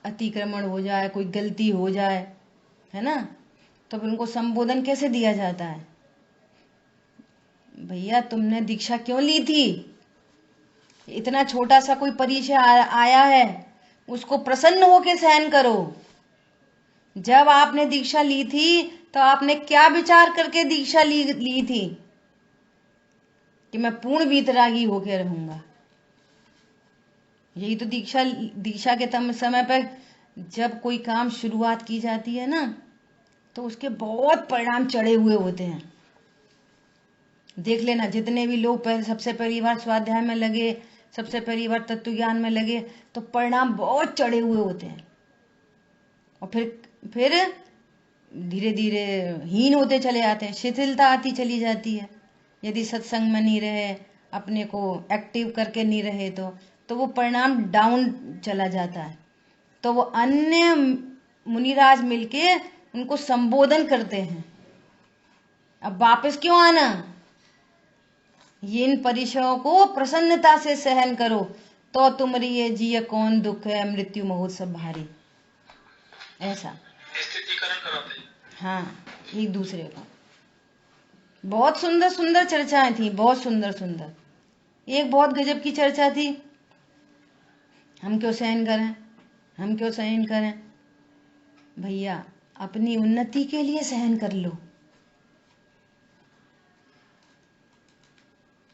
Speaker 1: अतिक्रमण हो जाए, कोई गलती हो जाए, है ना, तो फिर उनको संबोधन कैसे दिया जाता है? भैया तुमने दीक्षा क्यों ली थी? इतना छोटा सा कोई परिचय आया है, उसको प्रसन्न होकर सहन करो। जब आपने दीक्षा ली थी तो आपने क्या विचार करके दीक्षा ली थी? कि मैं पूर्ण वीतरागी होकर रहूंगा। यही तो दीक्षा के समय पर जब कोई काम शुरुआत की जाती है ना, तो उसके बहुत परिणाम चढ़े हुए होते हैं। देख लेना, जितने भी लोग सबसे पहली बार स्वाध्याय में लगे, सबसे पहली बार तत्व ज्ञान में लगे, तो परिणाम बहुत चढ़े हुए होते हैं। और फिर धीरे धीरे हीन होते चले जाते हैं, शिथिलता आती चली जाती है। यदि सत्संग में नहीं रहे, अपने को एक्टिव करके नहीं रहे, तो वो परिणाम डाउन चला जाता है। तो वो अन्य मुनिराज मिलके उनको संबोधन करते हैं, अब वापस क्यों आना? ये इन परिचयों को प्रसन्नता से सहन करो, तो तुम्हारी ये जिय कौन दुख है, मृत्यु महोत्सव भारी। ऐसा
Speaker 4: स्थितिकरण कराते हैं।
Speaker 1: हाँ, एक दूसरे का। बहुत सुंदर सुंदर चर्चाएं थी, बहुत सुंदर सुंदर। एक बहुत गजब की चर्चा थी, हम क्यों सहन करें, हम क्यों सहन करें? भैया अपनी उन्नति के लिए सहन कर लो।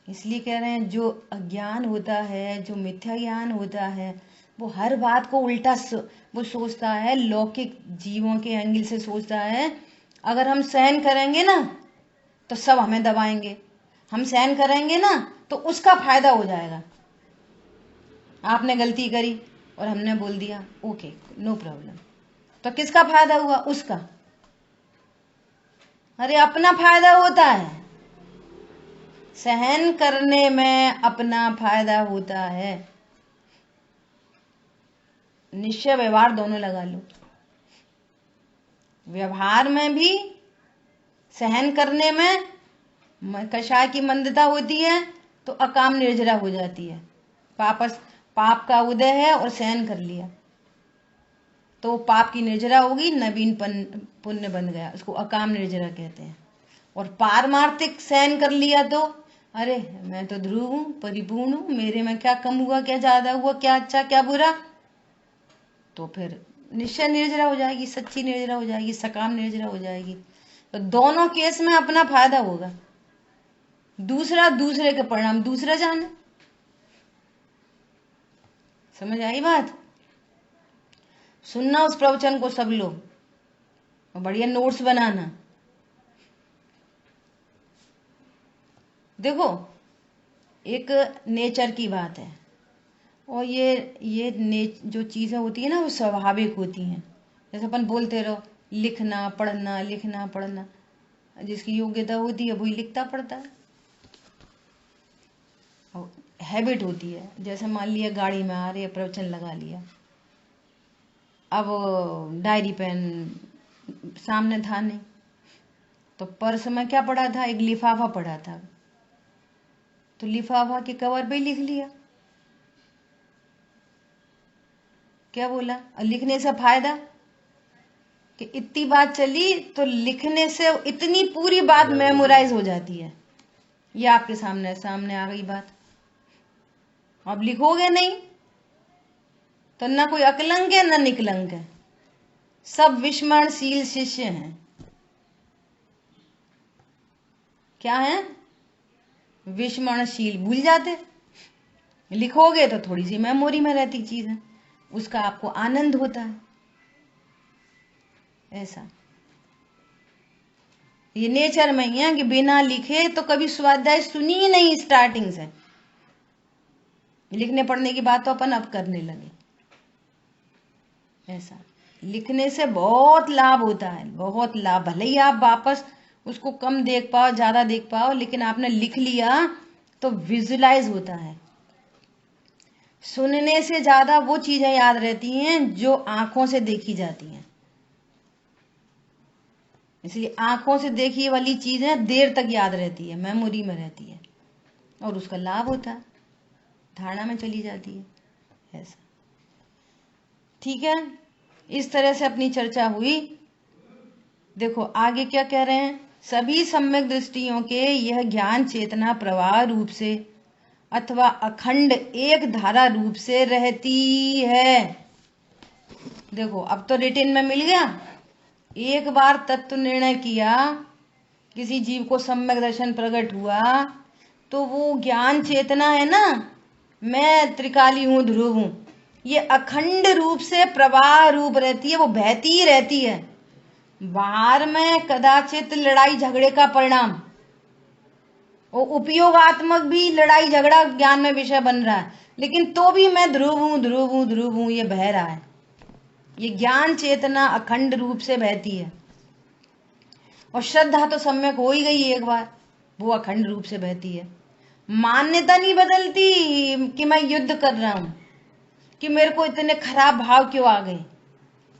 Speaker 1: इसलिए कह रहे हैं, जो अज्ञान होता है, जो मिथ्या ज्ञान होता है, वो हर बात को उल्टा वो सोचता है, लौकिक जीवों के एंगल से सोचता है। अगर हम सहन करेंगे ना तो सब हमें दबाएंगे, हम सहन करेंगे ना तो उसका फायदा हो जाएगा। आपने गलती करी और हमने बोल दिया ओके नो प्रॉब्लम, तो किसका फायदा हुआ? उसका। अरे अपना फायदा होता है, सहन करने में अपना फायदा होता है। निश्चय व्यवहार दोनों लगा लो। व्यवहार में भी सहन करने में कषाय की मंदता होती है, तो अकाम निर्जरा हो जाती है। पाप का उदय है और सहन कर लिया तो पाप की निर्जरा होगी, नवीन पुण्य बन गया, उसको अकाम निर्जरा कहते हैं। और पारमार्थिक सहन कर लिया तो अरे मैं तो ध्रुव हूं, परिपूर्ण हूं, मेरे में क्या कम हुआ, क्या ज्यादा हुआ, क्या अच्छा क्या बुरा, तो फिर निश्चय निर्जरा हो जाएगी, सच्ची निर्जरा हो जाएगी, सकाम निर्जरा हो जाएगी। तो दोनों केस में अपना फायदा होगा। दूसरा दूसरे के परिणाम दूसरा जाने। समझ आई बात? सुनना उस प्रवचन को सब लोग, और बढ़िया नोट्स बनाना। देखो एक नेचर की बात है, और ये जो चीजें होती है ना, वो स्वाभाविक होती हैं। जैसे अपन बोलते रहो लिखना पढ़ना, लिखना पढ़ना, जिसकी योग्यता होती है वही लिखता पढ़ता है। हैबिट होती है। जैसे मान लिया गाड़ी में आ रहे हैं, प्रवचन लगा लिया, अब डायरी पेन सामने था नहीं, तो पर्स में क्या पड़ा था? एक लिफाफा पड़ा था, तो लिफाफा के कवर पे ही लिख लिया। क्या बोला? और लिखने से फायदा कि इतनी बात चली, तो लिखने से इतनी पूरी बात मेमोराइज हो जाती है। ये आपके सामने सामने आ गई बात। अब लिखोगे नहीं तो ना कोई अकलंक है ना निकलंक है, सब विस्मरणशील शिष्य हैं। क्या है? विस्मरणशील, भूल जाते। लिखोगे तो थोड़ी सी मेमोरी में रहती चीज है, उसका आपको आनंद होता है। ऐसा ये नेचर में ही है कि बिना लिखे तो कभी स्वाध्याय सुनी ही नहीं स्टार्टिंग से। लिखने पढ़ने की बात तो अपन अब करने लगे। ऐसा लिखने से बहुत लाभ होता है, बहुत लाभ। भले ही आप वापस उसको कम देख पाओ ज्यादा देख पाओ, लेकिन आपने लिख लिया तो विजुलाइज होता है। सुनने से ज्यादा वो चीजें याद रहती हैं जो आंखों से देखी जाती हैं। इसलिए आंखों से देखी वाली चीजें देर तक याद रहती है, मेमोरी में रहती है, और उसका लाभ होता है, धारणा में चली जाती है। ऐसा ठीक है। इस तरह से अपनी चर्चा हुई। देखो आगे क्या कह रहे हैं। सभी सम्यक दृष्टियों के यह ज्ञान चेतना प्रवाह रूप से अथवा अखंड एक धारा रूप से रहती है। देखो अब तो रिटिन में मिल गया। एक बार तत्व निर्णय किया, किसी जीव को सम्यक दर्शन प्रकट हुआ, तो वो ज्ञान चेतना है ना, मैं त्रिकाली हूं, ध्रुव हूं, ये अखंड रूप से प्रवाह रूप रहती है, वो बहती रहती है। बाहर में कदाचित लड़ाई झगड़े का परिणाम, वो उपयोगात्मक भी लड़ाई झगड़ा ज्ञान में विषय बन रहा है, लेकिन तो भी मैं ध्रुव हूं, ध्रुव हूं, ध्रुव हूं, ये बह रहा है। ये ज्ञान चेतना अखंड रूप से बहती है। और श्रद्धा तो सम्यक हो ही गई एक बार, वो अखंड रूप से बहती है। मान्यता नहीं बदलती कि मैं युद्ध कर रहा हूं, कि मेरे को इतने खराब भाव क्यों आ गए,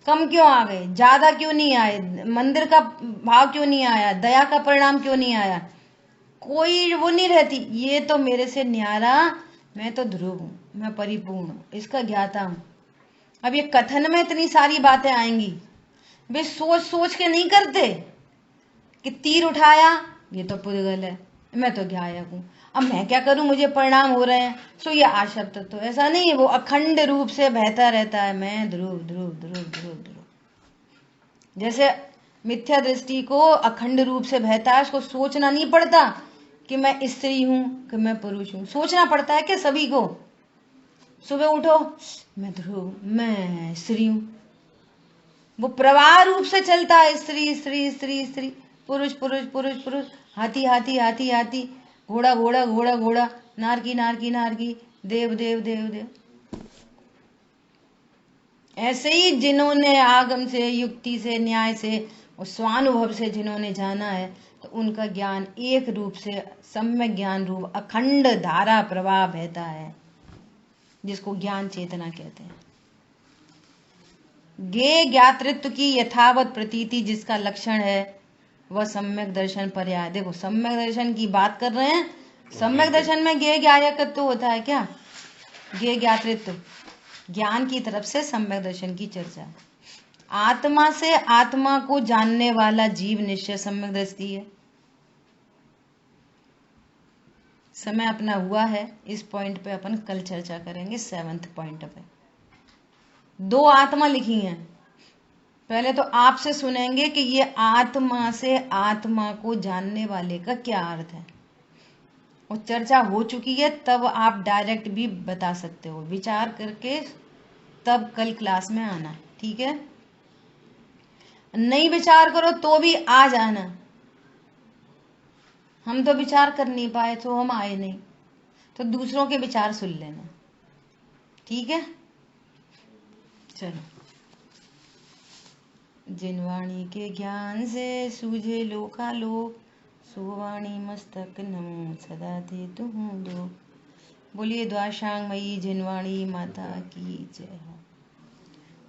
Speaker 1: कम क्यों आ गए, ज्यादा क्यों नहीं आए, मंदिर का भाव क्यों नहीं आया, दया का परिणाम क्यों नहीं आया, कोई वो नहीं रहती। ये तो मेरे से न्यारा, मैं तो ध्रुव हूं, मैं परिपूर्ण हूं, इसका ज्ञाता हूं। अब ये कथन में इतनी सारी बातें आएंगी, वे सोच सोच के नहीं करते कि तीर उठाया ये तो पुद्गल है, मैं तो ज्ञायक हूं, अब मैं क्या करूं, मुझे परिणाम हो रहे हैं, सो ये आशब्द तो ऐसा नहीं है। वो अखंड रूप से बहता रहता है, मैं ध्रुव ध्रुव ध्रुव ध्रुव ध्रुव। जैसे मिथ्या दृष्टि को अखंड रूप से बहता है, उसको सोचना नहीं पड़ता कि मैं स्त्री हूं कि मैं पुरुष हूं। सोचना पड़ता है कि सभी को सुबह उठो मैं ध्रुव, मैं स्त्री हूं। वो प्रवाह रूप से चलता है, स्त्री स्त्री स्त्री स्त्री, पुरुष पुरुष पुरुष पुरुष, हाथी हाथी हाथी हाथी, घोड़ा घोड़ा घोड़ा घोड़ा, नारकी नारकी नारकी, देव देव देव देव। ऐसे ही जिन्होंने आगम से, युक्ति से, न्याय से और स्वानुभव से जिन्होंने जाना है, तो उनका ज्ञान एक रूप से सम्यक ज्ञान रूप अखंड धारा प्रवाह बहता है, जिसको ज्ञान चेतना कहते हैं। ज्ञेय ज्ञातृत्व की यथावत प्रतीति जिसका लक्षण है वह सम्यक दर्शन पर्याय। देखो सम्यक दर्शन की बात कर रहे हैं, सम्यक दर्शन में ज्ञेय ज्ञायकत्व होता है क्या, ज्ञेय ज्ञातृत्व, ज्ञान की तरफ से सम्यक दर्शन की चर्चा। आत्मा से आत्मा को जानने वाला जीव निश्चय सम्यक दृष्टि है। समय अपना हुआ है, इस पॉइंट पे अपन कल चर्चा करेंगे, 7th पॉइंट पे। 2 आत्मा लिखी हैं। पहले तो आपसे सुनेंगे कि ये आत्मा से आत्मा को जानने वाले का क्या अर्थ है, और चर्चा हो चुकी है, तब आप डायरेक्ट भी बता सकते हो, विचार करके तब कल क्लास में आना, ठीक है। नहीं विचार करो तो भी आ जाना, हम तो विचार कर नहीं पाए तो हम आए नहीं, तो दूसरों के विचार सुन लेना, ठीक है। चलो, जिन वाणी के ज्ञान से सूझे लोकालोक, सुवाणी मस्तक नमो सदा ते तुम दो। बोलिए द्वाशांग मई जिनवाणी माता की जय हो।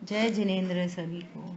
Speaker 1: जय जिनेन्द्र सभी को।